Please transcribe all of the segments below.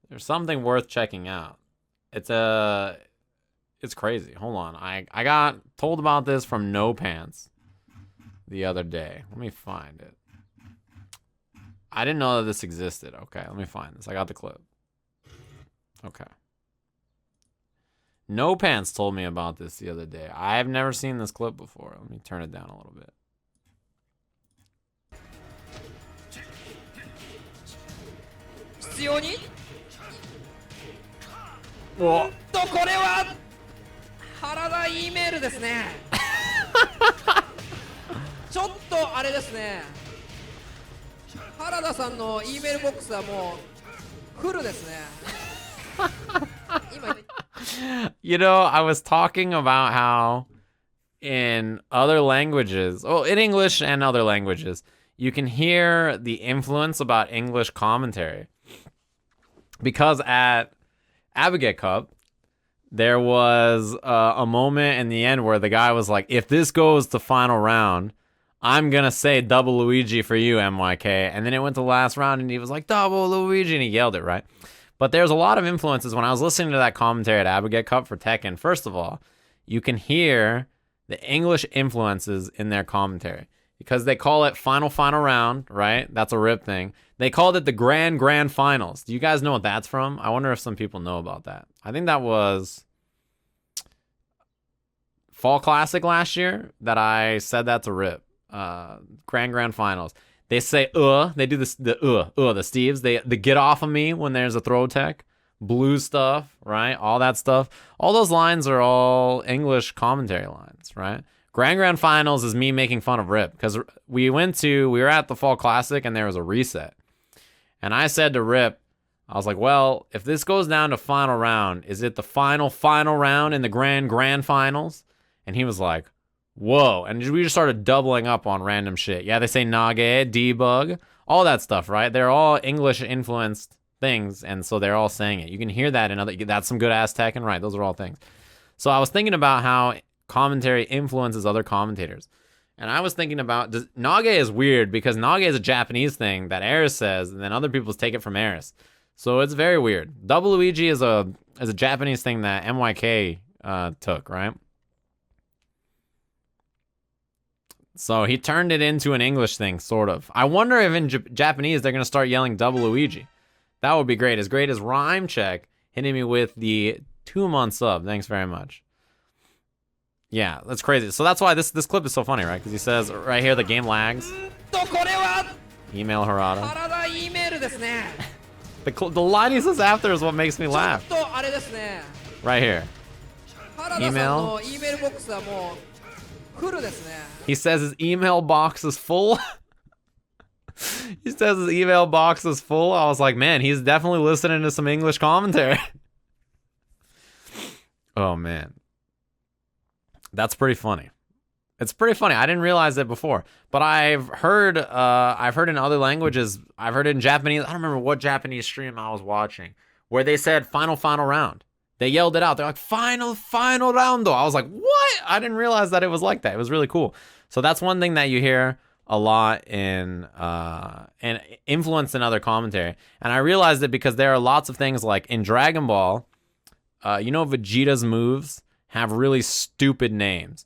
There's something worth checking out. It's it's crazy. Hold on. I got told about this from No Pants the other day. Let me find it. I didn't know that this existed. Okay, let me find this. I got the clip. Okay. No Pants told me about this the other day. I have never seen this clip before. Let me turn it down a little bit. 必要におとこれは原田 E メールですねちょっとあれですね原田さんの E メールボックスはもうフルですね今 You know, I was talking about how in other languages, well, in English and other languages, you can hear the influence about English commentary. Because at Abigail Cup, there was a moment in the end where the guy was like, if this goes to final round, I'm going to say double Luigi for you, MYK. And then it went to the last round and he was like, double Luigi, and he yelled it, right? But there's a lot of influences when I was listening to that commentary at Abigail Cup for Tekken. First of all, you can hear the English influences in their commentary because they call it final round, right? That's a rip thing. They called it the grand finals. Do you guys know what that's from? I wonder if some people know about that. I think that was Fall Classic last year that I said that's a rip. Grand finals. They say they do this the Steves. They get off of me when there's a throw tech. Blue stuff, right? All that stuff. All those lines are all English commentary lines, right? Grand finals is me making fun of Rip because we were at the Fall Classic and there was a reset. And I said to Rip, I was like, well, if this goes down to final round, is it the final round in the grand finals? And he was like, whoa. And we just started doubling up on random shit. Yeah, they say Nage, debug, all that stuff, right? They're all English influenced things. And so they're all saying it. You can hear that in other, that's some good ass Tekken, right? Those are all things. So I was thinking about how commentary influences other commentators. And I was thinking about, Nage is weird because Nage is a Japanese thing that Eris says, and then other people take it from Eris. So it's very weird. Double Luigi is a Japanese thing that MYK took, right? So he turned it into an English thing, sort of. I wonder if in Japanese they're going to start yelling double Luigi. That would be great. As great as Rhyme Check hitting me with the 2-month sub. Thanks very much. Yeah, that's crazy. So that's why this clip is so funny, right? Because he says right here the game lags. Email Harada. The line he says after is what makes me laugh. Right here. Email. He says his email box is full. He says his email box is full. I was like, man, he's definitely listening to some English commentary. Oh, man. That's pretty funny. It's pretty funny. I didn't realize it before, but I've heard in other languages. I've heard it in Japanese. I don't remember what Japanese stream I was watching where they said final round. They yelled it out. They're like, final round. I was like, what? I didn't realize that it was like that. It was really cool. So that's one thing that you hear a lot in and influence in other commentary. And I realized it because there are lots of things like in Dragon Ball, Vegeta's moves have really stupid names.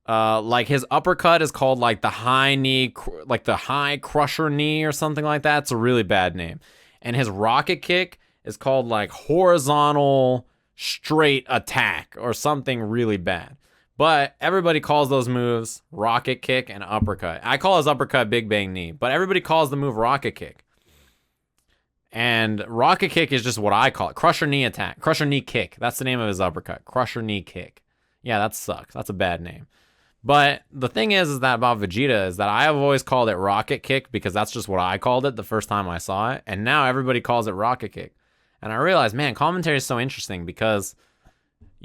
Like his uppercut is called like the high knee, like the high crusher knee or something like that. It's a really bad name. And his rocket kick is called like horizontal straight attack or something really bad. But everybody calls those moves rocket kick and uppercut. I call his uppercut big bang knee, but everybody calls the move rocket kick. And rocket kick is just what I call it. Crusher knee attack. Crusher knee kick. That's the name of his uppercut. Crusher knee kick. Yeah, that sucks. That's a bad name. But the thing is that about Vegeta is that I have always called it rocket kick because that's just what I called it the first time I saw it. And now everybody calls it rocket kick. And I realized, man, commentary is so interesting because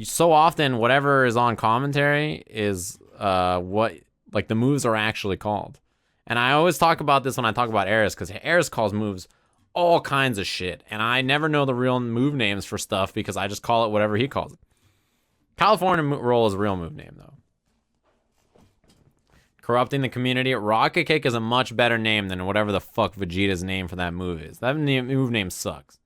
so often whatever is on commentary is what like the moves are actually called. And I always talk about this when I talk about Eris because Eris calls moves all kinds of shit. And I never know the real move names for stuff because I just call it whatever he calls it. California Roll is a real move name, though. Corrupting the community. Rocket Kick is a much better name than whatever the fuck Vegeta's name for that move is. That move name sucks.